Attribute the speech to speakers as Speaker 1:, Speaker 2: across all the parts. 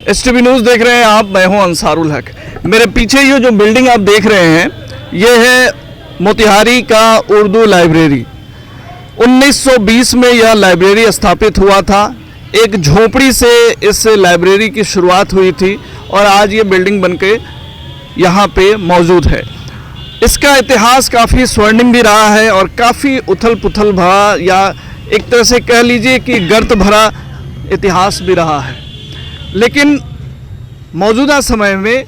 Speaker 1: STV news देख रहे हैं आप, मैं हूं अंसारुल हक। मेरे पीछे ये जो बिल्डिंग आप देख रहे हैं ये है मोतिहारी का उर्दू लाइब्रेरी। 1920 में यह लाइब्रेरी स्थापित हुआ था। एक झोपड़ी से इस लाइब्रेरी की शुरुआत हुई थी और आज ये बिल्डिंग बनके यहाँ पे मौजूद है। इसका इतिहास काफ़ी स्वर्णिम भी रहा है और काफ़ी उथल पुथल भरा, या एक तरह से कह लीजिए कि गर्त भरा इतिहास भी रहा है। लेकिन मौजूदा समय में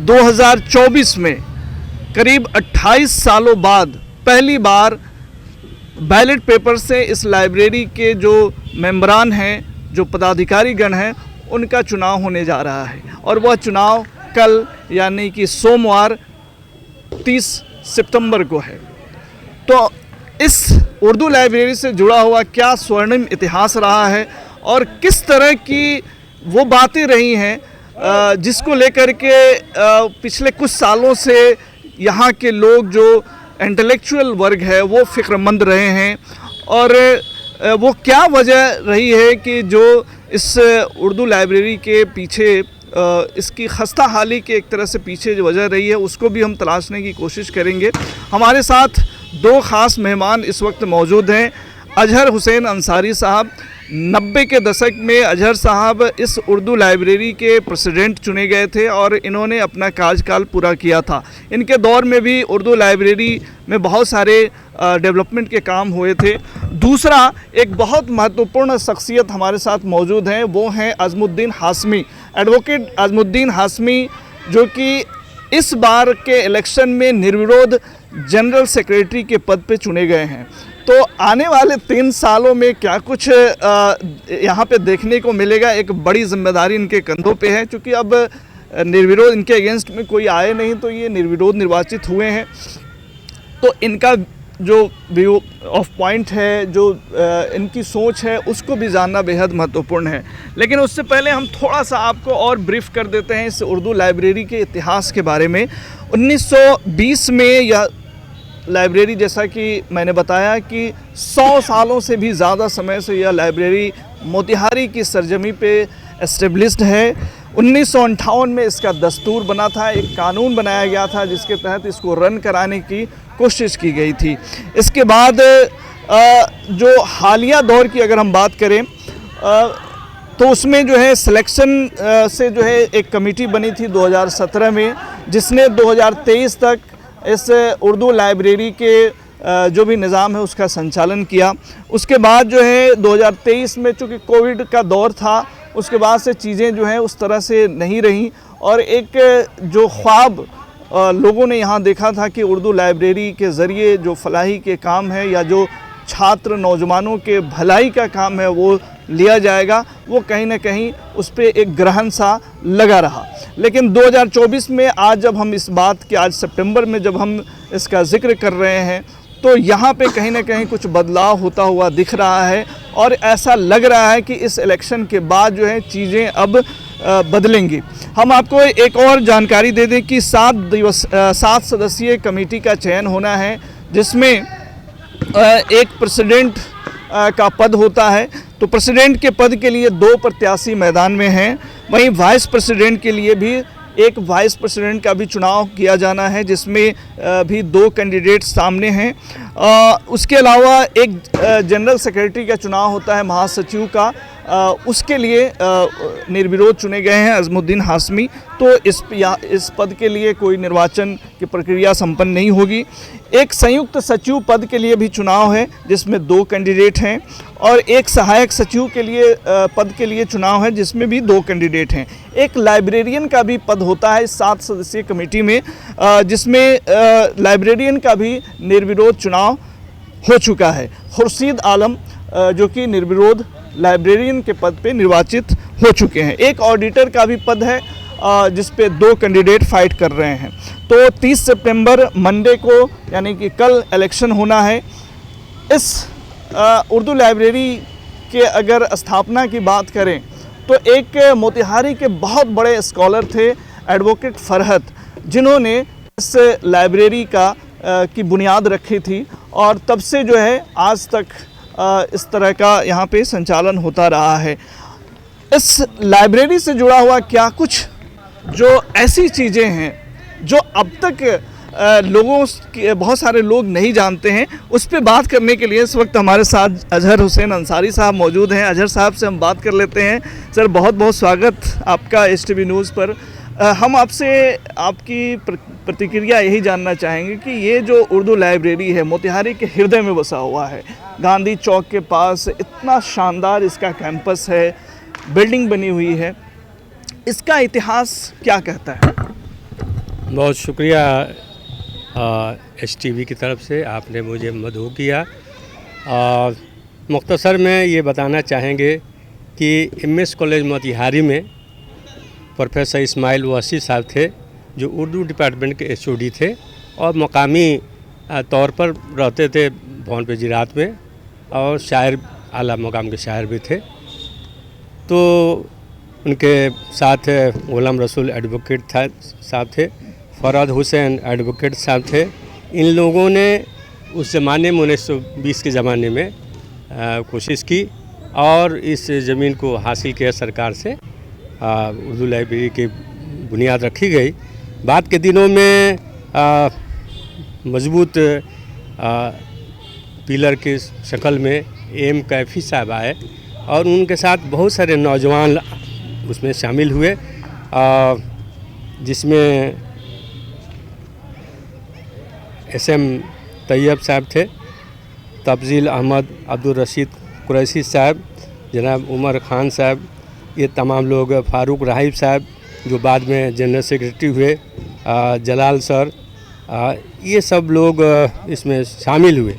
Speaker 1: 2024 में करीब 28 सालों बाद पहली बार बैलेट पेपर से इस लाइब्रेरी के जो मेंबरान हैं, जो पदाधिकारीगण हैं, उनका चुनाव होने जा रहा है और वह चुनाव कल यानी कि सोमवार 30 सितंबर को है। तो इस उर्दू लाइब्रेरी से जुड़ा हुआ क्या स्वर्णिम इतिहास रहा है और किस तरह की वो बातें रही हैं जिसको लेकर के पिछले कुछ सालों से यहाँ के लोग जो इंटेलेक्चुअल वर्ग है वो फ़िक्रमंद रहे हैं, और वो क्या वजह रही है कि जो इस उर्दू लाइब्रेरी के पीछे इसकी खस्ता हाली के एक तरह से पीछे जो वजह रही है उसको भी हम तलाशने की कोशिश करेंगे। हमारे साथ दो ख़ास मेहमान इस वक्त मौजूद हैं। अजहर हुसैन अंसारी साहब, 90 के दशक में अजहर साहब इस उर्दू लाइब्रेरी के प्रेसिडेंट चुने गए थे और इन्होंने अपना कार्यकाल पूरा किया था। इनके दौर में भी उर्दू लाइब्रेरी में बहुत सारे डेवलपमेंट के काम हुए थे। दूसरा एक बहुत महत्वपूर्ण शख्सियत हमारे साथ मौजूद हैं, वो हैं अज़मुद्दीन हाशमी, एडवोकेट अज़मुद्दीन हाशमी, जो कि इस बार के इलेक्शन में निर्विरोध जनरल सेक्रेटरी के पद पे चुने गए हैं। तो आने वाले 3 सालों में क्या कुछ यहाँ पे देखने को मिलेगा, एक बड़ी जिम्मेदारी इनके कंधों पे है, क्योंकि अब निर्विरोध इनके अगेंस्ट में कोई आए नहीं, तो ये निर्विरोध निर्वाचित हुए हैं। तो इनका जो व्यू ऑफ पॉइंट है, जो इनकी सोच है, उसको भी जानना बेहद महत्वपूर्ण है। लेकिन उससे पहले हम थोड़ा सा आपको और ब्रीफ कर देते हैं इस उर्दू लाइब्रेरी के इतिहास के बारे में। 1920 में यह लाइब्रेरी, जैसा कि मैंने बताया कि 100 सालों से भी ज़्यादा समय से यह लाइब्रेरी मोतिहारी की सरजमी पे एस्टेब्लिश्ड है। 1958 में इसका दस्तूर बना था, एक कानून बनाया गया था जिसके तहत इसको रन कराने की कोशिश की गई थी। इसके बाद जो हालिया दौर की अगर हम बात करें तो उसमें जो है सिलेक्शन से जो है एक कमेटी बनी थी 2017 में, जिसने 2023 तक इस उर्दू लाइब्रेरी के जो भी निज़ाम है उसका संचालन किया। उसके बाद जो है 2023 में, चूँकि कोविड का दौर था, उसके बाद से चीज़ें जो हैं उस तरह से नहीं रहीं और एक जो ख्वाब लोगों ने यहाँ देखा था कि उर्दू लाइब्रेरी के ज़रिए जो फलाही के काम है या जो छात्र नौजवानों के भलाई का काम है वो लिया जाएगा, वो कहीं ना कहीं उस पर एक ग्रहण सा लगा रहा। लेकिन 2024 में आज जब हम इस बात के, आज सितंबर में जब हम इसका जिक्र कर रहे हैं, तो यहाँ पे कहीं ना कहीं कुछ बदलाव होता हुआ दिख रहा है और ऐसा लग रहा है कि इस इलेक्शन के बाद जो है चीज़ें अब बदलेंगी। हम आपको एक और जानकारी दे दें कि 7 सदस्यीय कमेटी का चयन होना है, जिसमें एक प्रेसिडेंट का पद होता है। तो प्रेसिडेंट के पद के लिए 2 प्रत्याशी मैदान में हैं, वहीं वाइस प्रेसिडेंट के लिए भी एक वाइस प्रेसिडेंट का भी चुनाव किया जाना है, जिसमें भी 2 कैंडिडेट सामने हैं। उसके अलावा एक जनरल सेक्रेटरी का चुनाव होता है, महासचिव का, उसके लिए निर्विरोध चुने गए हैं अज़मुद्दीन हाशमी। तो इस पद के लिए कोई निर्वाचन की प्रक्रिया संपन्न नहीं होगी। एक संयुक्त सचिव पद के लिए भी चुनाव है, जिसमें 2 कैंडिडेट हैं, और एक सहायक सचिव के लिए पद के लिए चुनाव है, जिसमें भी 2 कैंडिडेट हैं। एक लाइब्रेरियन का भी पद होता है 7 सदस्यीय कमेटी में, जिसमें लाइब्रेरियन का भी निर्विरोध चुनाव हो चुका है। खुर्शीद आलम जो कि निर्विरोध लाइब्रेरियन के पद पे निर्वाचित हो चुके हैं। एक ऑडिटर का भी पद है जिस पे 2 कैंडिडेट फाइट कर रहे हैं। तो 30 सितंबर मंडे को यानी कि कल इलेक्शन होना है। इस उर्दू लाइब्रेरी के अगर स्थापना की बात करें तो एक मोतिहारी के बहुत बड़े स्कॉलर थे एडवोकेट फरहत, जिन्होंने इस लाइब्रेरी की बुनियाद रखी थी और तब से जो है आज तक इस तरह का यहाँ पे संचालन होता रहा है। इस लाइब्रेरी से जुड़ा हुआ क्या कुछ जो ऐसी चीज़ें हैं जो अब तक बहुत सारे लोग नहीं जानते हैं, उस पर बात करने के लिए इस वक्त हमारे साथ अजहर हुसैन अंसारी साहब मौजूद हैं। अजहर साहब से हम बात कर लेते हैं। सर, बहुत बहुत स्वागत आपका STV न्यूज़ पर। हम आपसे आपकी प्रतिक्रिया यही जानना चाहेंगे कि ये जो उर्दू लाइब्रेरी है मोतिहारी के हृदय में बसा हुआ है, गांधी चौक के पास, इतना शानदार इसका कैंपस है, बिल्डिंग बनी हुई है, इसका इतिहास क्या कहता है?
Speaker 2: बहुत शुक्रिया STV की तरफ से आपने मुझे मदऊ किया। मुख्तसर में ये बताना चाहेंगे कि MS कॉलेज मोतिहारी में प्रोफेसर इस्माइल वसी साहब थे जो उर्दू डिपार्टमेंट के HOD थे और मकामी तौर पर रहते थे भवन पे जिरात में, और शायर, आला मकाम के शायर भी थे। तो उनके साथ गुलाम रसूल एडवोकेट साहब थे, फरहद हुसैन एडवोकेट साहब थे। इन लोगों ने उस ज़माने में 1920 के ज़माने में कोशिश की और इस ज़मीन को हासिल किया सरकार से। उर्दू लाइब्रेरी की बुनियाद रखी गई। बाद के दिनों में मजबूत पिलर की शक्ल में AM कैफ़ी साहब आए और उनके साथ बहुत सारे नौजवान उसमें शामिल हुए, जिसमें SM तैयब साहब थे, तफजील अहमद, अब्दुल रशीद कुरैशी साहब, जनाब उमर खान साहब, ये तमाम लोग, फारूक राहिब साहब जो बाद में जनरल सेक्रेटरी हुए, जलाल सर, ये सब लोग इसमें शामिल हुए।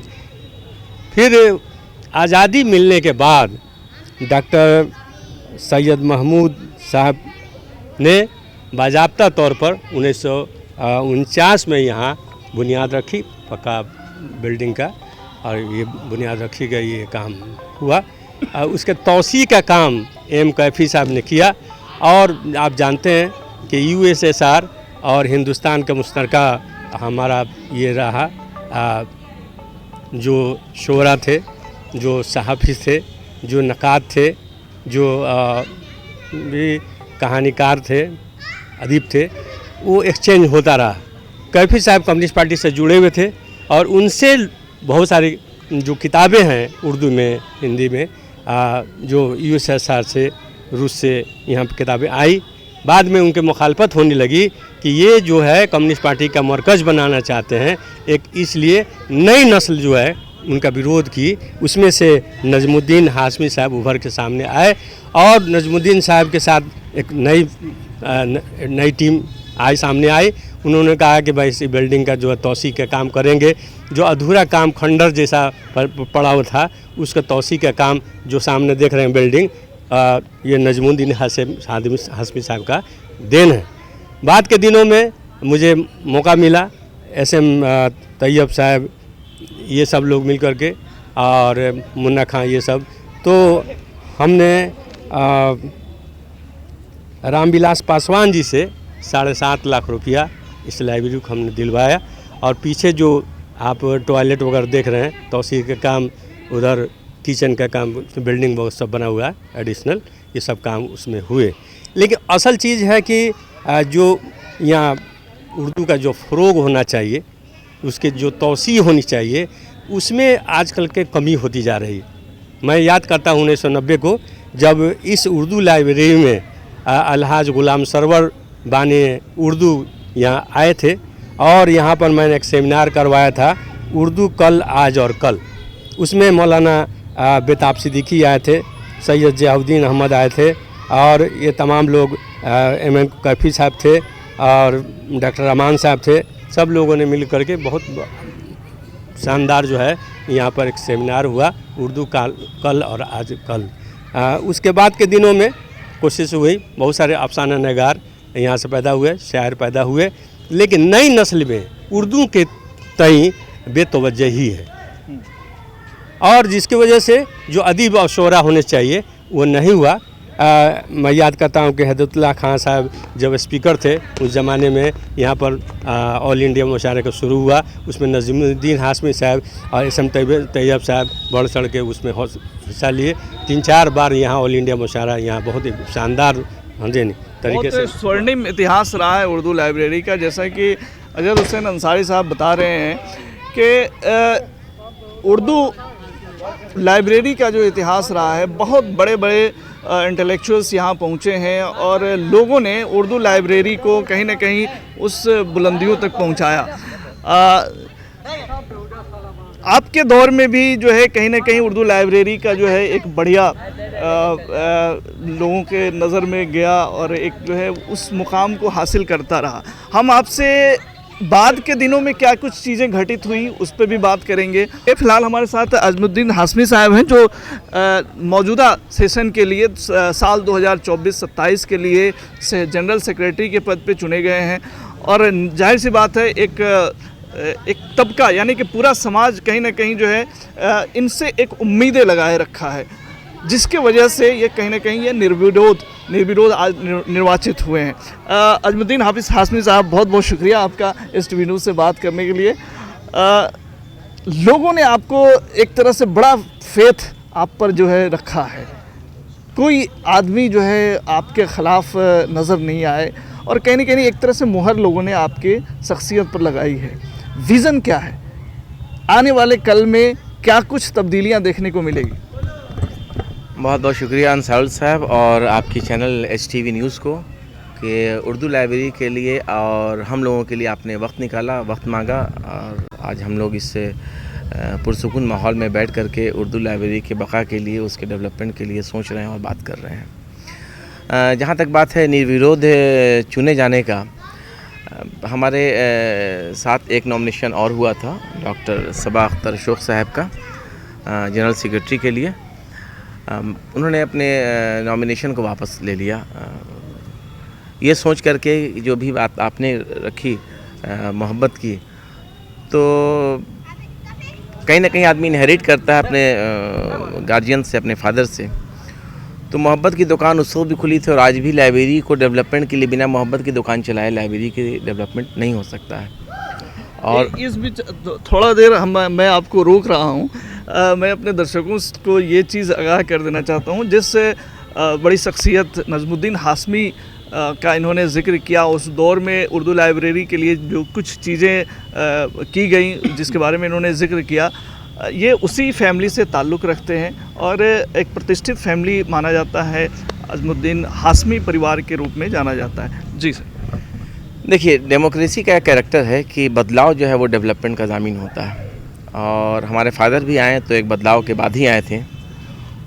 Speaker 2: फिर आज़ादी मिलने के बाद डॉक्टर सैयद महमूद साहब ने बाज़ाब्ता तौर पर 1949 में यहाँ बुनियाद रखी पक्का बिल्डिंग का, और ये बुनियाद रखी गई, ये काम हुआ। उसके तौसी का काम AM कैफ़ी साहब ने किया। और आप जानते हैं कि USSR और हिंदुस्तान का मुश्तरका हमारा ये रहा, जो शोरा थे, जो सहाफ़ी थे, जो नक़ाद थे, जो भी कहानीकार थे, अदीब थे, वो एक्सचेंज होता रहा। कैफ़ी साहब कम्युनिस्ट पार्टी से जुड़े हुए थे और उनसे बहुत सारी जो किताबें हैं उर्दू में, हिंदी में, जो USSR से, रूस से यहाँ पर किताबें आई। बाद में उनके मुखालफत होने लगी कि ये जो है कम्युनिस्ट पार्टी का मरकज़ बनाना चाहते हैं एक, इसलिए नई नस्ल जो है उनका विरोध की। उसमें से नजमुद्दीन हाशमी साहब उभर के सामने आए और नजमुद्दीन साहब के साथ एक नई टीम सामने आई। उन्होंने कहा कि भाई इस बिल्डिंग का जो है तौसी का काम करेंगे, जो अधूरा काम खंडर जैसा पड़ा हुआ था उसका तौसी का काम जो सामने देख रहे हैं बिल्डिंग, ये नजमुद्दीन हाशमी साहब का देन है। बाद के दिनों में मुझे मौका मिला, SM तैयब साहब, ये सब लोग मिल कर के, और मुन्ना खां, ये सब, तो हमने रामविलास पासवान जी से 7.5 लाख रुपया इस लाइब्रेरी को हमने दिलवाया। और पीछे जो आप टॉयलेट वगैरह देख रहे हैं, तौसीर का काम, उधर किचन का काम, बिल्डिंग बहुत सब बना हुआ है एडिशनल, ये सब काम उसमें हुए। लेकिन असल चीज़ है कि जो यहाँ उर्दू का जो फ़रोग होना चाहिए, उसके जो तौसी होनी चाहिए, उसमें आजकल के कमी होती जा रही है। मैं याद करता हूँ 1990 को, जब इस उर्दू लाइब्रेरी में अलहाज गुलाम सरवर बानी उर्दू यहाँ आए थे और यहाँ पर मैंने एक सेमिनार करवाया था, उर्दू कल, आज और कल। उसमें मौलाना बेताब सिद्दीकी आए थे, सैयद जियाउद्दीन अहमद आए थे, और ये तमाम लोग, MM कैफ़ी साहब थे और डॉक्टर रहमान साहब थे। सब लोगों ने मिल करके बहुत शानदार जो है यहाँ पर एक सेमिनार हुआ, उर्दू कल और आज कल। उसके बाद के दिनों में कोशिश हुई, बहुत सारे अफसाना नगार यहाँ से पैदा हुए, शायर पैदा हुए, लेकिन नई नस्ल में उर्दू के तई बेतवज्जही है, और जिसकी वजह से जो अदीब और शोरा होने चाहिए वो नहीं हुआ। मैं याद करता हूँ कि हिदायतुल्लाह खान साहब जब स्पीकर थे उस ज़माने में यहाँ पर ऑल इंडिया मुशायरा का शुरू हुआ। उसमें नजीमुद्दीन हाशमी साहब और एस एम तैयब साहब बढ़ चढ़ के उसमें हिस्सा लिए। 3-4 बार यहाँ ऑल इंडिया मुशायरा यहाँ बहुत ही शानदार तरीके से
Speaker 1: स्वर्णिम इतिहास रहा है उर्दू लाइब्रेरी का। जैसा कि अजहर हुसैन अंसारी साहब बता रहे हैं कि उर्दू लाइब्रेरी का जो इतिहास रहा है, बहुत बड़े बड़े इंटेलेक्चुअल्स यहाँ पहुँचे हैं और लोगों ने उर्दू लाइब्रेरी को कहीं ना कहीं उस बुलंदियों तक पहुँचाया। आपके दौर में भी जो है कहीं ना कहीं उर्दू लाइब्रेरी का जो है एक बढ़िया लोगों के नज़र में गया और एक जो है उस मुकाम को हासिल करता रहा। हम आपसे बाद के दिनों में क्या कुछ चीज़ें घटित हुई उस पर भी बात करेंगे। फ़िलहाल हमारे साथ अजमुद्दीन हाशमी साहब हैं जो मौजूदा सेशन के लिए साल 2024-27 के लिए जनरल सेक्रेटरी के पद पे चुने गए हैं। और जाहिर सी बात है एक तबका यानी कि पूरा समाज कहीं ना कहीं जो है इनसे एक उम्मीदें लगाए रखा है, जिसके वजह से ये कहीं ना कहीं ये निर्विरोध आज निर्वाचित हुए हैं। अजमुद्दीन हाशमी साहब, बहुत बहुत शुक्रिया आपका इस टीवी न्यूज़ से बात करने के लिए। लोगों ने आपको एक तरह से बड़ा फेथ आप पर जो है रखा है, कोई आदमी जो है आपके ख़िलाफ़ नज़र नहीं आए और कहीं ना कहीं एक तरह से मुहर लोगों ने आपके शख्सियत पर लगाई है। विज़न क्या है, आने वाले कल में क्या कुछ तब्दीलियां देखने को मिलेगी?
Speaker 3: बहुत बहुत शुक्रिया अंसारुल साहब और आपकी चैनल HTV न्यूज़ को कि उर्दू लाइब्रेरी के लिए और हम लोगों के लिए आपने वक्त निकाला, वक्त मांगा और आज हम लोग इस पुरसुकून माहौल में बैठ कर के उर्दू लाइब्रेरी के बका के लिए, उसके डेवलपमेंट के लिए सोच रहे हैं और बात कर रहे हैं। जहाँ तक बात है निर्विरोध चुने जाने का, हमारे साथ एक नॉमिनेशन और हुआ था डॉक्टर सबा अख्तर शोख साहब का जनरल सेक्रेटरी के लिए। उन्होंने अपने नॉमिनेशन को वापस ले लिया, ये सोच करके जो भी बात आपने रखी मोहब्बत की, तो कहीं ना कहीं आदमी इनहेरिट करता है अपने गार्जियन से, अपने फादर से। तो मोहब्बत की दुकान उस वक्त भी खुली थी और आज भी लाइब्रेरी को डेवलपमेंट के लिए बिना मोहब्बत की दुकान चलाए लाइब्रेरी की डेवलपमेंट नहीं हो सकता है। और
Speaker 1: इस बीच थोड़ा देर मैं आपको रोक रहा हूँ। मैं अपने दर्शकों को ये चीज़ आगाह कर देना चाहता हूँ, जिससे बड़ी शख्सियत नजमुद्दीन हाशमी का इन्होंने ज़िक्र किया, उस दौर में उर्दू लाइब्रेरी के लिए जो कुछ चीज़ें की गई जिसके बारे में इन्होंने ज़िक्र किया, ये उसी फैमिली से ताल्लुक़ रखते हैं और एक प्रतिष्ठित फैमिली माना जाता है, अजमुद्दीन हाशमी परिवार के रूप में जाना जाता है। जी सर।
Speaker 3: देखिए, डेमोक्रेसी का एक कैरेक्टर है कि बदलाव जो है वो डेवलपमेंट का ज़ामीन होता है और हमारे फादर भी आए तो एक बदलाव के बाद ही आए थे।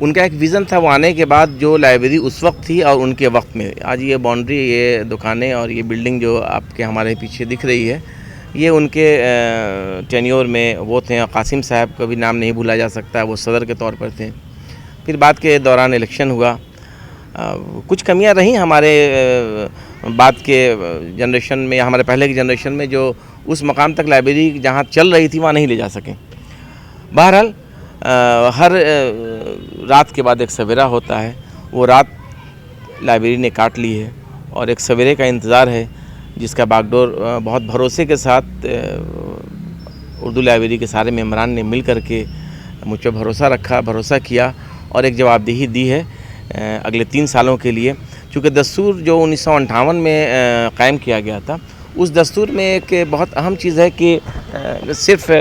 Speaker 3: उनका एक विज़न था, वो आने के बाद जो लाइब्रेरी उस वक्त थी और उनके वक्त में, आज ये बाउंड्री, ये दुकानें और ये बिल्डिंग जो आपके हमारे पीछे दिख रही है, ये उनके टेन्योर में वो थे। कासिम साहब का भी नाम नहीं भूला जा सकता, वो सदर के तौर पर थे। फिर बाद के दौरान इलेक्शन हुआ, कुछ कमियां रहीं हमारे बाद के जनरेशन में या हमारे पहले की जनरेशन में, जो उस मकाम तक लाइब्रेरी जहां चल रही थी वहां नहीं ले जा सकें। बहरहाल हर रात के बाद एक सवेरा होता है, वो रात लाइब्रेरी ने काट ली है और एक सवेरे का इंतज़ार है जिसका बागडोर बहुत भरोसे के साथ उर्दू लाइब्रेरी के सारे मेम्बरान ने मिल कर के मुझ पर भरोसा किया और एक जवाबदेही दी है अगले 3 सालों के लिए। चूँकि दस्तूर जो 1958 में कायम किया गया था, उस दस्तूर में एक बहुत अहम चीज़ है कि सिर्फ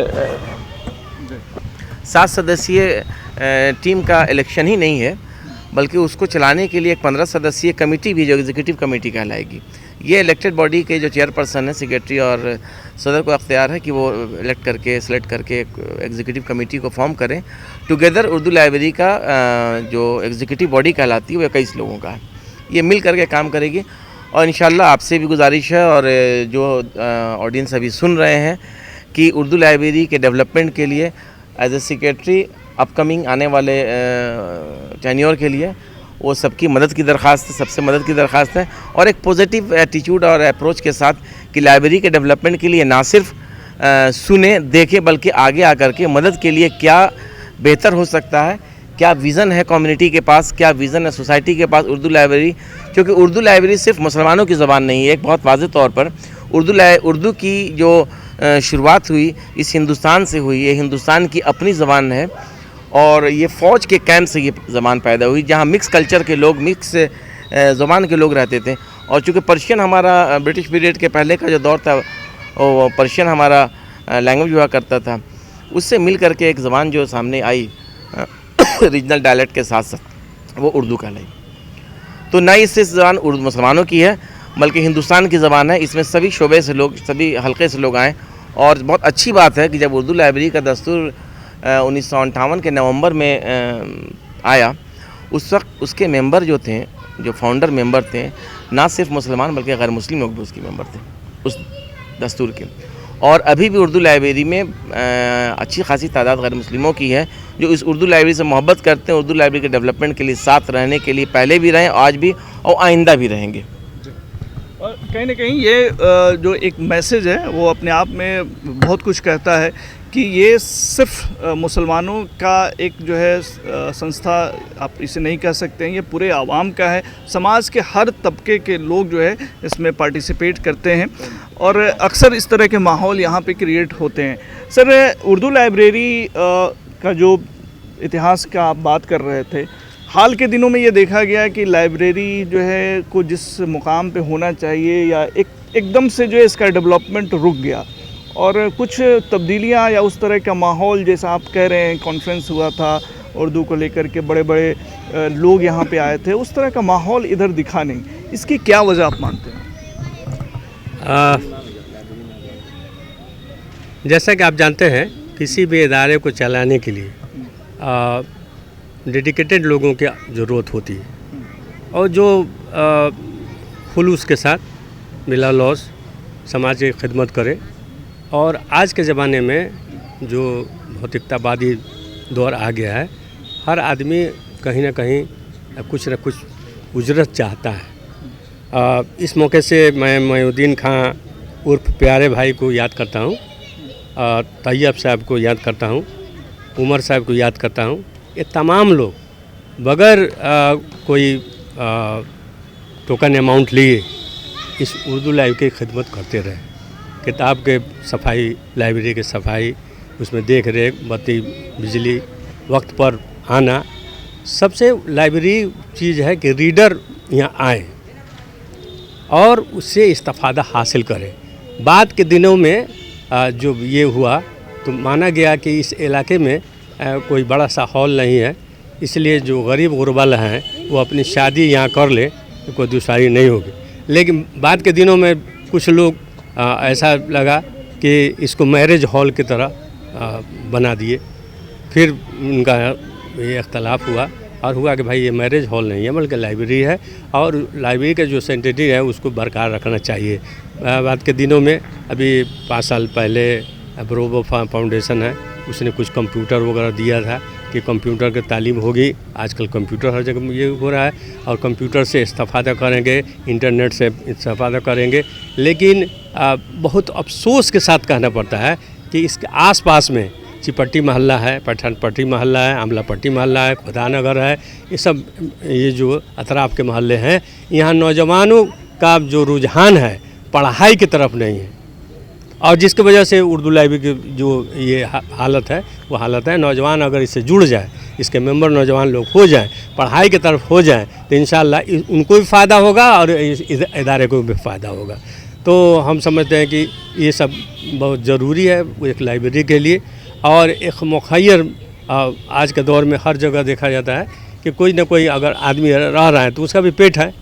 Speaker 3: 7 सदस्यीय टीम का इलेक्शन ही नहीं है, बल्कि उसको चलाने के लिए एक 15 सदस्यीय कमेटी भी, जो एग्जीक्यूटिव कमेटी कहलाएगी। ये इलेक्टेड बॉडी के जो चेयरपर्सन है, सेक्रेटरी और सदर को अख्तियार है कि वो इलेक्ट करके, सेलेक्ट करके एक एग्जीक्यूटिव कमेटी को फॉर्म करें। टुगेदर उर्दू लाइब्रेरी का जो एग्जीक्यूटिव बॉडी कहलाती है वो 21 लोगों का है, ये मिल करके काम करेगी। और इंशाल्लाह आपसे भी गुजारिश है और जो ऑडियंस अभी सुन रहे हैं कि उर्दू लाइब्रेरी के डेवलपमेंट के लिए एज ए सेक्रेटरी अपकमिंग आने वाले टेन्योर के लिए वो सबकी मदद की दरख्वास्त है, सबसे मदद की दरख्वास्त है और एक पॉजिटिव एटीट्यूड और अप्रोच के साथ कि लाइब्रेरी के डेवलपमेंट के लिए ना सिर्फ सुने देखें, बल्कि आगे आकर के मदद के लिए क्या बेहतर हो सकता है, क्या विज़न है कम्युनिटी के पास, क्या विज़न है सोसाइटी के पास उर्दू लाइब्रेरी, क्योंकि उर्दू लाइब्रेरी सिर्फ मुसलमानों की ज़बान नहीं है। एक बहुत वाज़ेह तौर पर उर्दू की जो शुरुआत हुई इस हिंदुस्तान से हुई, ये हिंदुस्तान की अपनी ज़बान है और ये फ़ौज के कैंप से ये ज़बान पैदा हुई जहाँ मिक्स कल्चर के लोग, मिक्स ज़बान के लोग रहते थे। और चूँकि पर्शियन हमारा ब्रिटिश पीरियड के पहले का जो दौर था वो पर्शियन हमारा लैंग्वेज हुआ करता था, उससे मिल करके एक ज़बान जो सामने आई रीजनल डायलेक्ट के साथ साथ वो उर्दू कहलाई। तो न ही सिर्फ ज़बान उर्दू मुसलमानों की है बल्कि हिंदुस्तान की ज़बान है। इसमें सभी शोबे से लोग, सभी हल्के से लोग आए और बहुत अच्छी बात है कि जब उर्दू लाइब्रेरी का दस्तूर 1958 के नवंबर में आया, उस वक्त उसके मेंबर जो थे, जो फाउंडर मेंबर थे, ना सिर्फ मुसलमान बल्कि गैर मुस्लिम लोग भी उसके मेंबर थे उस दस्तूर के। और अभी भी उर्दू लाइब्रेरी में अच्छी खासी तादाद गैर मुस्लिमों की है जो इस उर्दू लाइब्रेरी से मोहब्बत करते हैं, उर्दू लाइब्रेरी के डेवलपमेंट के लिए साथ रहने के लिए पहले भी रहे, आज भी और आइंदा भी रहेंगे।
Speaker 1: और कहीं ना कहीं ये जो एक मैसेज है वो अपने आप में बहुत कुछ कहता है कि ये सिर्फ मुसलमानों का एक जो है संस्था आप इसे नहीं कह सकते हैं, ये पूरे आवाम का है। समाज के हर तबके के लोग जो है इसमें पार्टिसिपेट करते हैं और अक्सर इस तरह के माहौल यहाँ पे क्रिएट होते हैं। सर, उर्दू लाइब्रेरी का जो इतिहास का आप बात कर रहे थे, हाल के दिनों में ये देखा गया कि लाइब्रेरी जो है को जिस मुकाम पे होना चाहिए या एकदम से जो है इसका डेवलपमेंट रुक गया और कुछ तब्दीलियाँ या उस तरह का माहौल, जैसा आप कह रहे हैं कॉन्फ्रेंस हुआ था उर्दू को लेकर के, बड़े बड़े लोग यहाँ पे आए थे, उस तरह का माहौल इधर दिखा नहीं। इसकी क्या वजह आप मानते हैं?
Speaker 2: जैसा कि आप जानते हैं, किसी भी इदारे को चलाने के लिए डेडिकेटेड लोगों की ज़रूरत होती है और जो खुलूस के साथ बिला लॉस समाज की खिदमत करे। और आज के ज़माने में जो भौतिकतावादी दौर आ गया है, हर आदमी कहीं ना कहीं कुछ न कुछ उजरत चाहता है। इस मौके से मैं मोइनुद्दीन खां उर्फ प्यारे भाई को याद करता हूँ, तैयब साहब को याद करता हूँ, उमर साहब को याद करता हूँ। ये तमाम लोग बगैर कोई टोकन अमाउंट लिए इस उर्दू लाइब्रेरी की खिदमत करते रहे। किताब के सफाई, लाइब्रेरी की सफाई, उसमें देख रेख, बत्ती, बिजली, वक्त पर आना। सबसे लाइब्रेरी चीज़ है कि रीडर यहाँ आए और उससे इस्तिफ़ादा हासिल करें। बाद के दिनों में जो ये हुआ तो माना गया कि इस इलाके में कोई बड़ा सा हॉल नहीं है, इसलिए जो गरीब गुरबा हैं वो अपनी शादी यहाँ कर ले, कोई दुश्वारी नहीं होगी। लेकिन बाद के दिनों में कुछ लोग ऐसा लगा कि इसको मैरिज हॉल की तरह बना दिए। फिर उनका ये इख्तलाफ हुआ और हुआ कि भाई ये मैरिज हॉल नहीं है बल्कि लाइब्रेरी है और लाइब्रेरी का जो सेंटिटी है उसको बरकरार रखना चाहिए। बाद के दिनों में अभी 5 साल पहले ब्रोबो फाउंडेशन है, उसने कुछ कंप्यूटर वगैरह दिया था कि कंप्यूटर की तालीम होगी। आजकल कंप्यूटर हर जगह ये हो रहा है और कंप्यूटर से इस्तिफ़ादा करेंगे, इंटरनेट से इस्तिफ़ादा करेंगे। लेकिन बहुत अफसोस के साथ कहना पड़ता है कि इसके आसपास में चिपट्टी मोहल्ला है, पठानपट्टी मोहल्ला है, आमलापट्टी मोहल्ला है, खुदानगर है, ये जो अतराफ़ के मोहल्ले हैं, यहाँ नौजवानों का जो रुझान है पढ़ाई की तरफ नहीं है और जिसकी वजह से उर्दू लाइब्रेरी की जो ये हालत है वो हालत है। नौजवान अगर इससे जुड़ जाए, इसके मेंबर नौजवान लोग हो जाएं, पढ़ाई की तरफ हो जाएं, तो इंशाअल्लाह उनको भी फ़ायदा होगा और इस इदारे को भी फ़ायदा होगा। तो हम समझते हैं कि ये सब बहुत ज़रूरी है एक लाइब्रेरी के लिए। और एक मुखैर आज के दौर में हर जगह देखा जाता है कि कोई ना कोई अगर आदमी रह रहा है तो उसका भी पेट है,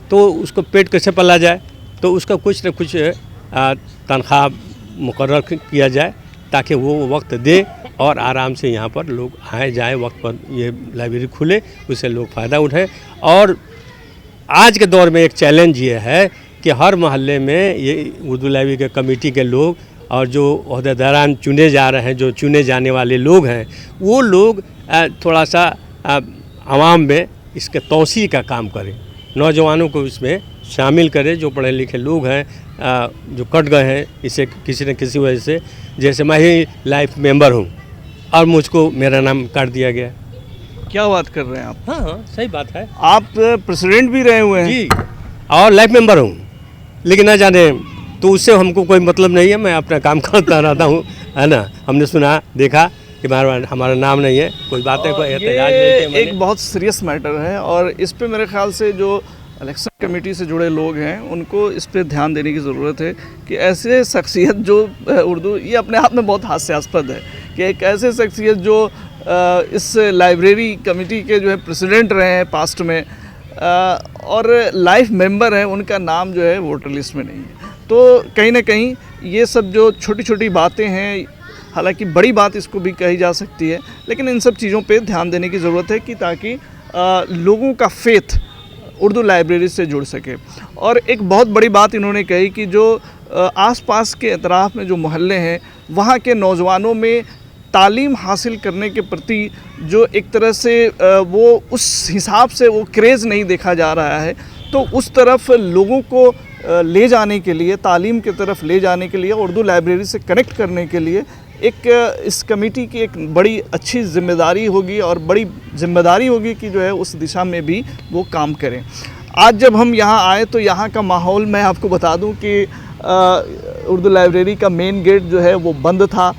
Speaker 2: तो उसको पेट कैसे पाला जाए, तो उसका कुछ न कुछ तनख्वाह मुकर्रर किया जाए ताकि वो वक्त दे और आराम से यहाँ पर लोग आए जाए, वक्त पर ये लाइब्रेरी खुले, उससे लोग फ़ायदा उठाएं। और आज के दौर में एक चैलेंज ये है कि हर मोहल्ले में ये उर्दू लाइब्रेरी के कमेटी के लोग और जो ओहदेदारान चुने जा रहे हैं, जो चुने जाने वाले लोग हैं, वो लोग थोड़ा सा आवाम में इसके तौसीह का काम करें, नौजवानों को इसमें शामिल करें। जो पढ़े लिखे लोग हैं जो कट गए हैं इसे किसी न किसी वजह से, जैसे मैं ही लाइफ मेंबर हूँ और मुझको मेरा नाम काट दिया गया,
Speaker 1: क्या बात कर रहे हैं आप?
Speaker 2: हाँ हाँ सही बात है
Speaker 1: आप प्रेसिडेंट भी रहे हुए हैं
Speaker 2: जी, और लाइफ मेंबर हूँ, लेकिन ना जाने तो उससे हमको कोई मतलब नहीं है, मैं अपना काम करता रहता हूँ, है ना। हमने सुना देखा कि हमारा नाम नहीं है, कोई बात है, कोई एहतजाज नहीं
Speaker 1: ये
Speaker 2: किया मैंने।
Speaker 1: एक बहुत सीरियस मैटर है और इस पे मेरे ख्याल से जो इलेक्शन कमेटी से जुड़े लोग हैं उनको इस पे ध्यान देने की ज़रूरत है कि ऐसे शख्सियत जो उर्दू, ये अपने आप में बहुत हास्यास्पद है कि एक ऐसे शख्सियत जो इस लाइब्रेरी कमेटी के जो है प्रेसिडेंट रहे हैं पास्ट में और लाइफ मेंबर हैं, उनका नाम जो है वोटर लिस्ट में नहीं है। तो कहीं ना कहीं ये सब जो छोटी छोटी बातें हैं, हालांकि बड़ी बात इसको भी कही जा सकती है, लेकिन इन सब चीज़ों पे ध्यान देने की ज़रूरत है कि ताकि लोगों का फेथ उर्दू लाइब्रेरी से जुड़ सके। और एक बहुत बड़ी बात इन्होंने कही कि जो आसपास के अतराफ़ में जो मोहल्ले हैं वहाँ के नौजवानों में तालीम हासिल करने के प्रति जो एक तरह से वो उस हिसाब से वो क्रेज़ नहीं देखा जा रहा है, तो उस तरफ लोगों को ले जाने के लिए, तालीम की तरफ ले जाने के लिए, उर्दू लाइब्रेरी से कनेक्ट करने के लिए एक इस कमेटी की एक बड़ी अच्छी जिम्मेदारी होगी और बड़ी जिम्मेदारी होगी कि जो है उस दिशा में भी वो काम करें। आज जब हम यहाँ आए तो यहाँ का माहौल मैं आपको बता दूँ कि उर्दू लाइब्रेरी का मेन गेट जो है वो बंद था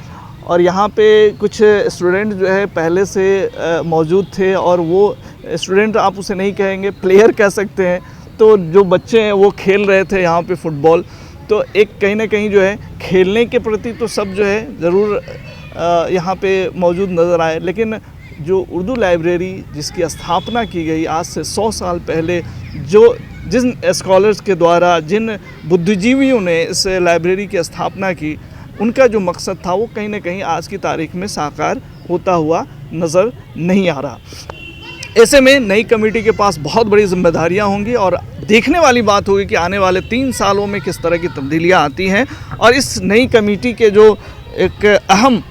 Speaker 1: और यहाँ पे कुछ स्टूडेंट जो है पहले से मौजूद थे और वो स्टूडेंट आप उसे नहीं कहेंगे, प्लेयर कह सकते हैं। तो जो बच्चे हैं वो खेल रहे थे यहाँ पे फुटबॉल, तो एक कहीं ना कहीं जो है खेलने के प्रति तो सब जो है ज़रूर यहाँ पे मौजूद नज़र आए, लेकिन जो उर्दू लाइब्रेरी जिसकी स्थापना की गई आज से 100 साल पहले, जिन स्कॉलर्स के द्वारा, जिन बुद्धिजीवियों ने इस लाइब्रेरी की स्थापना की, उनका जो मकसद था वो कहीं ना कहीं आज की तारीख में साकार होता हुआ नज़र नहीं आ रहा। ऐसे में नई कमेटी के पास बहुत बड़ी जिम्मेदारियां होंगी और देखने वाली बात होगी कि आने वाले 3 सालों में किस तरह की तब्दीलियां आती हैं। और इस नई कमेटी के जो एक अहम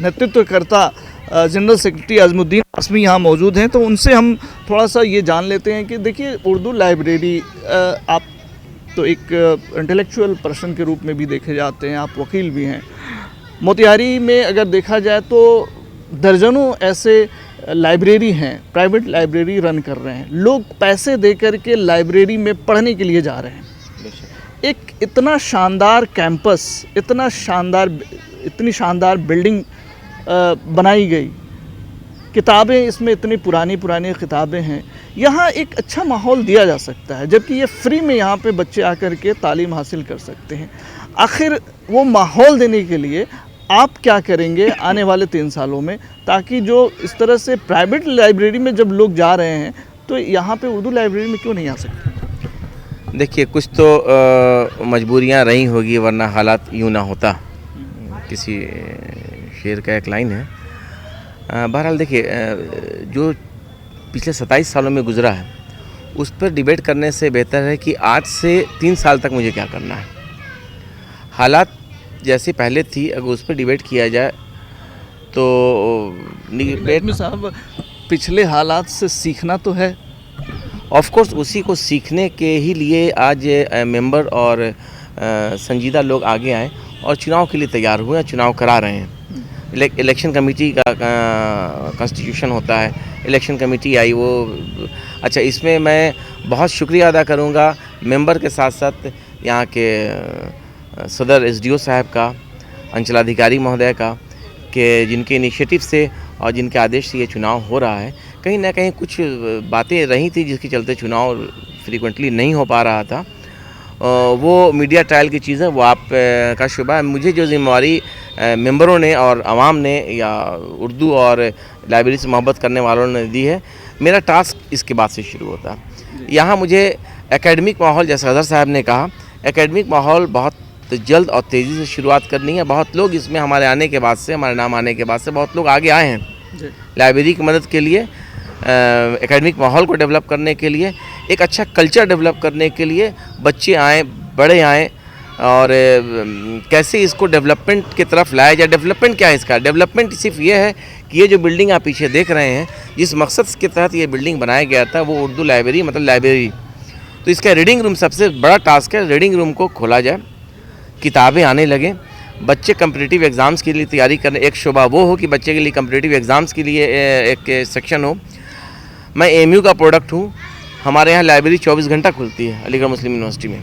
Speaker 1: नेतृत्वकर्ता जनरल सेक्रेटरी अजमुद्दीन आसमी यहाँ मौजूद हैं, तो उनसे हम थोड़ा सा ये जान लेते हैं कि देखिए उर्दू लाइब्रेरी, आप तो एक इंटेलेक्चुअल पर्सन के रूप में भी देखे जाते हैं, आप वकील भी हैं। मोतिहारी में अगर देखा जाए तो दर्जनों ऐसे लाइब्रेरी हैं, प्राइवेट लाइब्रेरी रन कर रहे हैं, लोग पैसे दे कर के लाइब्रेरी में पढ़ने के लिए जा रहे हैं। एक इतना शानदार कैंपस, इतनी शानदार बिल्डिंग बनाई गई, किताबें इसमें इतनी पुरानी किताबें हैं, यहाँ एक अच्छा माहौल दिया जा सकता है, जबकि ये फ्री में यहाँ पे बच्चे आकर के तालीम हासिल कर सकते हैं। आखिर वो माहौल देने के लिए आप क्या करेंगे आने वाले 3 सालों में, ताकि जो इस तरह से प्राइवेट लाइब्रेरी में जब लोग जा रहे हैं तो यहाँ पे उर्दू लाइब्रेरी में क्यों नहीं आ सकते?
Speaker 3: देखिए, कुछ तो मजबूरियां रही होगी, वरना हालात यूँ ना होता। किसी शेर का एक लाइन है। बहरहाल देखिए, जो पिछले 27 सालों में गुजरा है उस पर डिबेट करने से बेहतर है कि आज से 3 साल तक मुझे क्या करना है। हालात जैसे पहले थी, अगर उस पर डिबेट किया जाए तो डिबेट
Speaker 1: में साहब पिछले हालात से सीखना तो है।
Speaker 3: ऑफ कोर्स उसी को सीखने के ही लिए आज मेंबर और संजीदा लोग आगे आए और चुनाव के लिए तैयार हुए, चुनाव करा रहे हैं। इलेक्शन कमेटी का कॉन्स्टिट्यूशन होता है, इलेक्शन कमेटी आई वो। अच्छा, इसमें मैं बहुत शुक्रिया अदा करूँगा मेंबर के साथ साथ यहाँ के सदर एसडीओ साहब का, अंचलाधिकारी महोदय का, कि जिनके इनिशिएटिव से और जिनके आदेश से ये चुनाव हो रहा है। कहीं ना कहीं कुछ बातें रही थी जिसके चलते चुनाव फ्रीक्वेंटली नहीं हो पा रहा था। वो मीडिया ट्रायल की चीज़ है, वो आप का शुबा है। मुझे जो जिम्मेवारी मेंबरों ने और आवाम ने या उर्दू और लाइब्रेरी से मोहब्बत करने वालों ने दी है, मेरा टास्क इसके बाद से शुरू होता है। यहाँ मुझे एकेडमिक माहौल, जैसे अजहर साहब ने कहा, एकेडमिक माहौल बहुत जल्द और तेज़ी से शुरुआत करनी है। बहुत लोग इसमें हमारे आने के बाद से, हमारे नाम आने के बाद से बहुत लोग आगे आए हैं लाइब्रेरी की मदद के लिए, एकेडमिक माहौल को डेवलप करने के लिए, एक अच्छा कल्चर डेवलप करने के लिए। बच्चे आएँ, बड़े आएँ, और कैसे इसको डेवलपमेंट की तरफ लाया जाए। डेवलपमेंट क्या है इसका? डेवलपमेंट सिर्फ ये है कि ये जो बिल्डिंग आप पीछे देख रहे हैं, जिस मकसद के तहत ये बिल्डिंग बनाया गया था, वो उर्दू लाइब्रेरी मतलब लाइब्रेरी, तो इसका रीडिंग रूम सबसे बड़ा टास्क है। रीडिंग रूम को खोला जाए, किताबें आने लगें, बच्चे कम्पिटिटिव एग्ज़ाम्स के लिए तैयारी करने, एक शोबा वो हो कि बच्चे के लिए कम्पिटिटिव एग्ज़ाम्स के लिए एक सेक्शन हो। मैं एएमयू का प्रोडक्ट हूँ। हमारे यहाँ लाइब्रेरी 24 घंटा खुलती है अलीगढ़ मुस्लिम यूनिवर्सिटी में।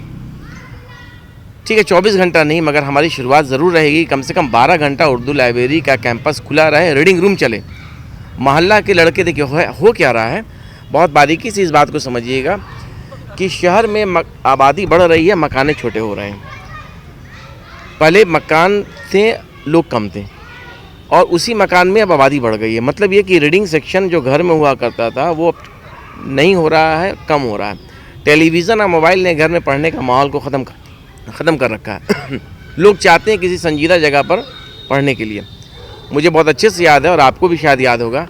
Speaker 3: ठीक है, 24 घंटा नहीं, मगर हमारी शुरुआत ज़रूर रहेगी, कम से कम 12 घंटा उर्दू लाइब्रेरी का कैंपस खुला रहे, रीडिंग रूम चले। मोहल्ला के लड़के देखिए हो क्या रहा है, बहुत बारीकी से इस बात को समझिएगा कि शहर में आबादी बढ़ रही है, मकाने छोटे हो रहे हैं। पहले मकान थे, लोग कम थे, और उसी मकान में अब आबादी बढ़ गई है। मतलब ये कि रीडिंग सेक्शन जो घर में हुआ करता था वो अब नहीं हो रहा है, कम हो रहा है। टेलीविज़न और मोबाइल ने घर में पढ़ने का माहौल को ख़त्म कर रखा है। लोग चाहते हैं किसी संजीदा जगह पर पढ़ने के लिए। मुझे बहुत अच्छे से याद है, और आपको भी शायद याद होगा,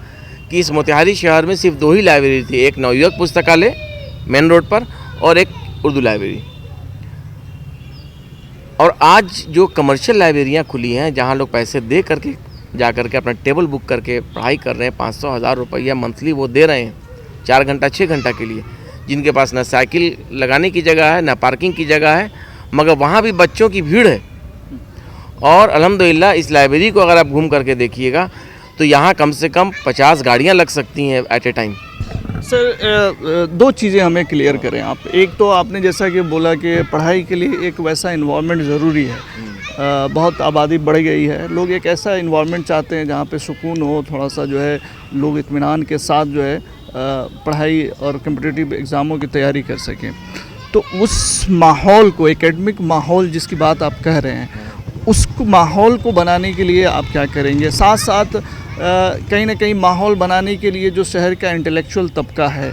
Speaker 3: कि इस मोतिहारी शहर में सिर्फ 2 ही लाइब्रेरी थी, एक नवयुवक पुस्तकालय मेन रोड पर और एक उर्दू लाइब्रेरी। और आज जो कमर्शियल लाइब्रेरियाँ खुली हैं, जहाँ लोग पैसे दे करके जा करके अपना टेबल बुक करके पढ़ाई कर रहे हैं, 500-1000 रुपया मंथली वो दे रहे हैं 4 घंटा 6 घंटा के लिए, जिनके पास ना साइकिल लगाने की जगह है, ना पार्किंग की जगह है, मगर वहाँ भी बच्चों की भीड़ है। और अल्हम्दुलिल्लाह इस लाइब्रेरी को अगर आप घूम करके देखिएगा तो यहाँ कम से कम 50 गाड़ियाँ लग सकती हैं एट ए टाइम।
Speaker 1: सर, 2 चीज़ें हमें क्लियर करें आप। एक तो आपने जैसा कि बोला कि पढ़ाई के लिए एक वैसा इन्वायरमेंट ज़रूरी है। बहुत आबादी बढ़ गई है, लोग एक ऐसा इन्वायरमेंट चाहते हैं जहाँ पे सुकून हो, थोड़ा सा जो है लोग इत्मीनान के साथ जो है पढ़ाई और कम्पिटिटिव एग्ज़ामों की तैयारी कर सकें। तो उस माहौल को, एकेडमिक माहौल जिसकी बात आप कह रहे हैं, उस माहौल को बनाने के लिए आप क्या करेंगे? साथ साथ कहीं ना कहीं माहौल बनाने के लिए जो शहर का इंटेलेक्चुअल तबका है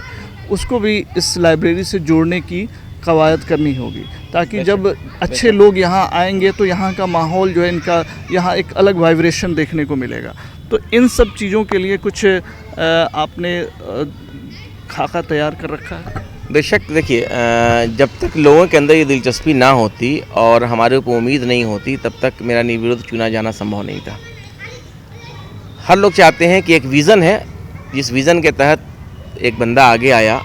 Speaker 1: उसको भी इस लाइब्रेरी से जोड़ने की कवायद करनी होगी, ताकि जब अच्छे लोग यहाँ आएंगे तो यहाँ का माहौल जो है, इनका यहाँ एक अलग वाइब्रेशन देखने को मिलेगा। तो इन सब चीज़ों के लिए कुछ आपने खाका तैयार कर रखा है?
Speaker 3: बेशक, देखिए, जब तक लोगों के अंदर ये दिलचस्पी ना होती और हमारे ऊपर उम्मीद नहीं होती, तब तक मेरा निर्विरोध चुना जाना संभव नहीं था। हर लोग चाहते हैं कि एक विज़न है, जिस विज़न के तहत एक बंदा आगे आया।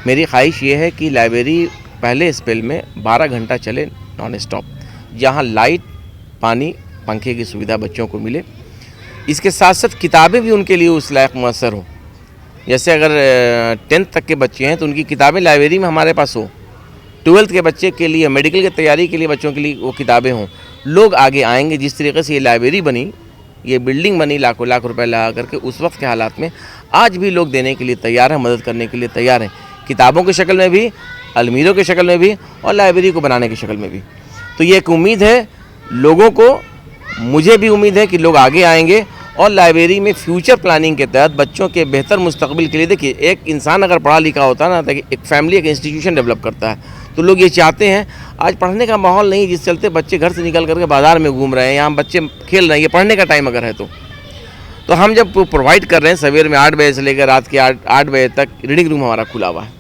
Speaker 3: मेरी ख्वाहिश ये है कि लाइब्रेरी पहले स्पेल में 12 घंटा चले नॉन स्टॉप, जहाँ लाइट, पानी, पंखे की सुविधा बच्चों को मिले। इसके साथ साथ किताबें भी उनके लिए उस लायक मुयस्सर हो। जैसे अगर 10th तक के बच्चे हैं तो उनकी किताबें लाइब्रेरी में हमारे पास हो। 12th के बच्चे के लिए, मेडिकल की तैयारी के लिए बच्चों के लिए वो किताबें हों। लोग आगे आएंगे। जिस तरीके से ये लाइब्रेरी बनी, ये बिल्डिंग बनी लाखों लाख रुपए लगा करके, उस वक्त के हालात में आज भी लोग देने के लिए तैयार हैं, मदद करने के लिए तैयार हैं, किताबों की शक्ल में भी, अलमीरों की शक्ल में भी, और लाइब्रेरी को बनाने की शक्ल में भी। तो ये एक उम्मीद है लोगों को, मुझे भी उम्मीद है कि लोग आगे आएंगे और लाइब्रेरी में फ्यूचर प्लानिंग के तहत बच्चों के बेहतर मुस्तकबिल के लिए, देखिए, एक इंसान अगर पढ़ा लिखा होता है ना, तो एक फैमिली, एक इंस्टीट्यूशन डेवलप करता है। तो लोग ये चाहते हैं, आज पढ़ने का माहौल नहीं, जिस चलते बच्चे घर से निकल करके बाज़ार में घूम रहे हैं, यहाँ बच्चे खेल रहे हैं। ये पढ़ने का टाइम अगर है तो हम जब प्रोवाइड कर रहे हैं, सवेर में 8 बजे से लेकर रात के 8 बजे तक रीडिंग रूम हमारा खुला हुआ है।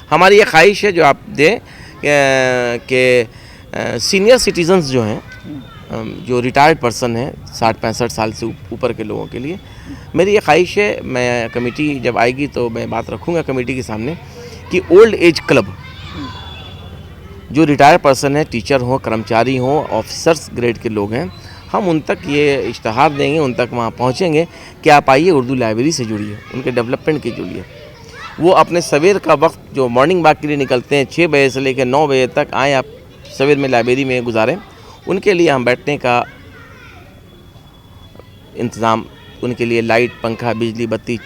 Speaker 3: हमारी ये ख्वाहिश है जो आप दें कि सीनियर सिटीजन्स जो हैं, जो रिटायर्ड पर्सन हैं, 60-65 साल से ऊपर के लोगों के लिए, मेरी ये ख्वाहिश है, मैं कमेटी जब आएगी तो मैं बात रखूँगा कमेटी के सामने, कि ओल्ड एज क्लब, जो रिटायर्ड पर्सन है, टीचर हो, कर्मचारी हो, ऑफिसर्स ग्रेड के लोग हैं, हम उन तक ये इश्तहार देंगे, उन तक वहाँ पहुँचेंगे कि आप आइए उर्दू लाइब्रेरी से जुड़िए, उनके डेवलपमेंट के जुड़िए। वो अपने सवेर का वक्त जो मॉर्निंग वॉक के लिए निकलते हैं, 6 बजे से लेकर 9 बजे तक आएँ, आप सवेर में लाइब्रेरी में गुजारें। उनके लिए हम बैठने का इंतज़ाम, उनके लिए लाइट, पंखा, बिजली, बत्ती,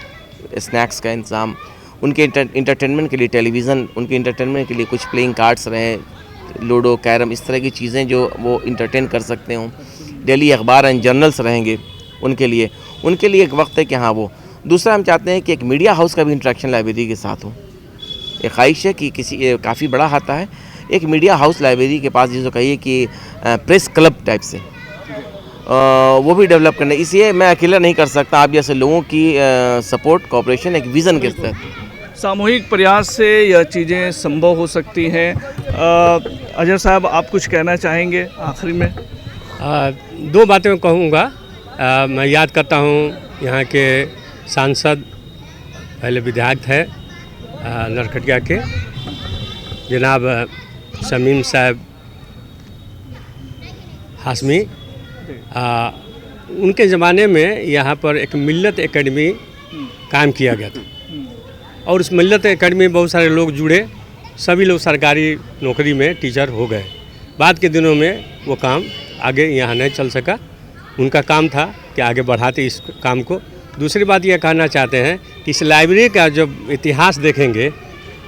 Speaker 3: स्नैक्स का इंतज़ाम, उनके इंटरटेनमेंट के लिए टेलीविज़न, उनके इंटरटेनमेंट के लिए कुछ प्लेइंग कार्ड्स रहें, लूडो, कैरम, इस तरह की चीज़ें जो वो इंटरटेन कर सकते हों। डेली अखबार एंड जर्नल्स रहेंगे उनके लिए एक वक्त है कि हाँ वो। दूसरा, हम चाहते हैं कि एक मीडिया हाउस का भी इंटरेक्शन लाइब्रेरी के साथ हो। एक ख्वाहिश है कि किसी काफ़ी बड़ा हाथा है, एक मीडिया हाउस लाइब्रेरी के पास, जिसको कहिए कि प्रेस क्लब टाइप से, वो भी डेवलप करना। इसलिए मैं अकेला नहीं कर सकता, आप जैसे लोगों की सपोर्ट, कोऑपरेशन, एक विज़न के तहत
Speaker 1: सामूहिक प्रयास से यह चीज़ें संभव हो सकती हैं। अजहर साहब, आप कुछ कहना चाहेंगे आखिरी में?
Speaker 2: 2 बातें कहूँगा। मैं याद करता हूँ यहाँ के सांसद, पहले विधायक थे नरकटिया के, जनाब शमीम साहब हाशमी। उनके ज़माने में यहाँ पर एक मिल्लत एकेडमी कायम किया गया था और उस मिल्लत एकेडमी में बहुत सारे लोग जुड़े, सभी लोग सरकारी नौकरी में टीचर हो गए। बाद के दिनों में वो काम आगे यहाँ नहीं चल सका। उनका काम था कि आगे बढ़ाते इस काम को। दूसरी बात यह कहना चाहते हैं कि इस लाइब्रेरी का जब इतिहास देखेंगे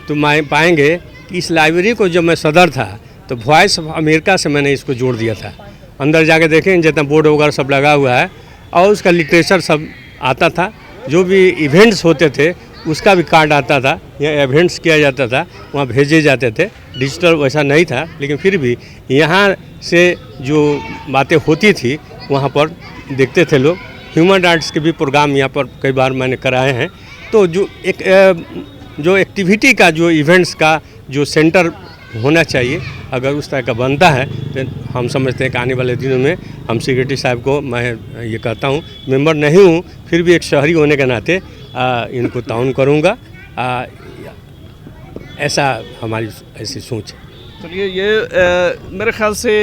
Speaker 2: तो पाएंगे कि इस लाइब्रेरी को जब मैं सदर था तो वॉइस ऑफ अमेरिका से मैंने इसको जोड़ दिया था। अंदर जाके देखें जितना बोर्ड वगैरह सब लगा हुआ है और उसका लिटरेचर सब आता था, जो भी इवेंट्स होते थे उसका भी कार्ड आता था, यहाँ इवेंट्स किया जाता था, वहाँ भेजे जाते थे। डिजिटल वैसा नहीं था, लेकिन फिर भी यहाँ से जो बातें होती थी वहाँ पर देखते थे लोग। ह्यूमन राइट्स के भी प्रोग्राम यहाँ पर कई बार मैंने कराए हैं। तो जो एक्टिविटी का, जो इवेंट्स का जो सेंटर होना चाहिए, अगर उस तरह का बनता है तो हम समझते हैं कि आने वाले दिनों में हम सेक्रेटरी साहब को मैं ये कहता हूँ, मेंबर नहीं हूँ फिर भी एक शहरी होने के नाते इनको ताउन करूँगा। ऐसा हमारी ऐसी सोच है।
Speaker 1: चलिए, ये मेरे ख्याल से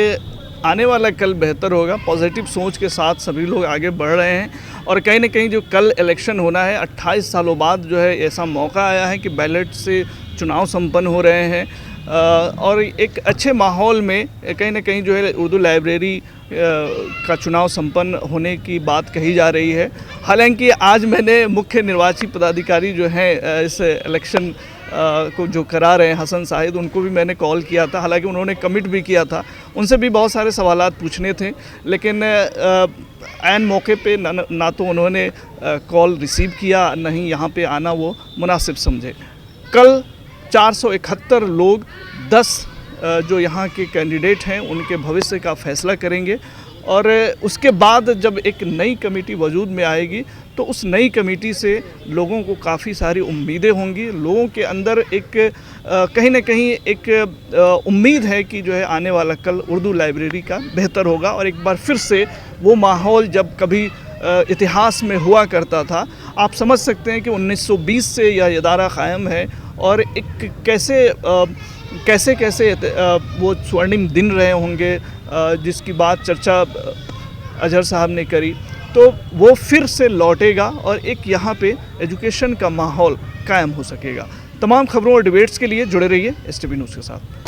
Speaker 1: आने वाला कल बेहतर होगा। पॉजिटिव सोच के साथ सभी लोग आगे बढ़ रहे हैं और कहीं ना कहीं जो कल इलेक्शन होना है, 28 सालों बाद जो है ऐसा मौका आया है कि बैलेट से चुनाव संपन्न हो रहे हैं और एक अच्छे माहौल में कहीं ना कहीं जो है उर्दू लाइब्रेरी का चुनाव संपन्न होने की बात कही जा रही है। हालांकि आज मैंने मुख्य निर्वाची पदाधिकारी जो हैं इस इलेक्शन को जो करा रहे हैं, हसन साहिद, उनको भी मैंने कॉल किया था। हालांकि उन्होंने कमिट भी किया था, उनसे भी बहुत सारे सवालात पूछने थे, लेकिन ऐन मौके पे ना तो उन्होंने कॉल रिसीव किया, नहीं यहाँ पे आना वो मुनासिब समझे। कल 471 लोग 10 जो यहाँ के कैंडिडेट हैं उनके भविष्य का फैसला करेंगे और उसके बाद जब एक नई कमेटी वजूद में आएगी तो उस नई कमेटी से लोगों को काफ़ी सारी उम्मीदें होंगी। लोगों के अंदर एक कहीं ना कहीं एक उम्मीद है कि जो है आने वाला कल उर्दू लाइब्रेरी का बेहतर होगा और एक बार फिर से वो माहौल जब कभी इतिहास में हुआ करता था। आप समझ सकते हैं कि 1920 से यह इदारा क़ायम है और एक कैसे कैसे वो स्वर्णिम दिन रहे होंगे जिसकी बात चर्चा अजहर साहब ने करी, तो वो फिर से लौटेगा और एक यहाँ पे एजुकेशन का माहौल कायम हो सकेगा। तमाम खबरों और डिबेट्स के लिए जुड़े रहिए STV न्यूज़ के साथ।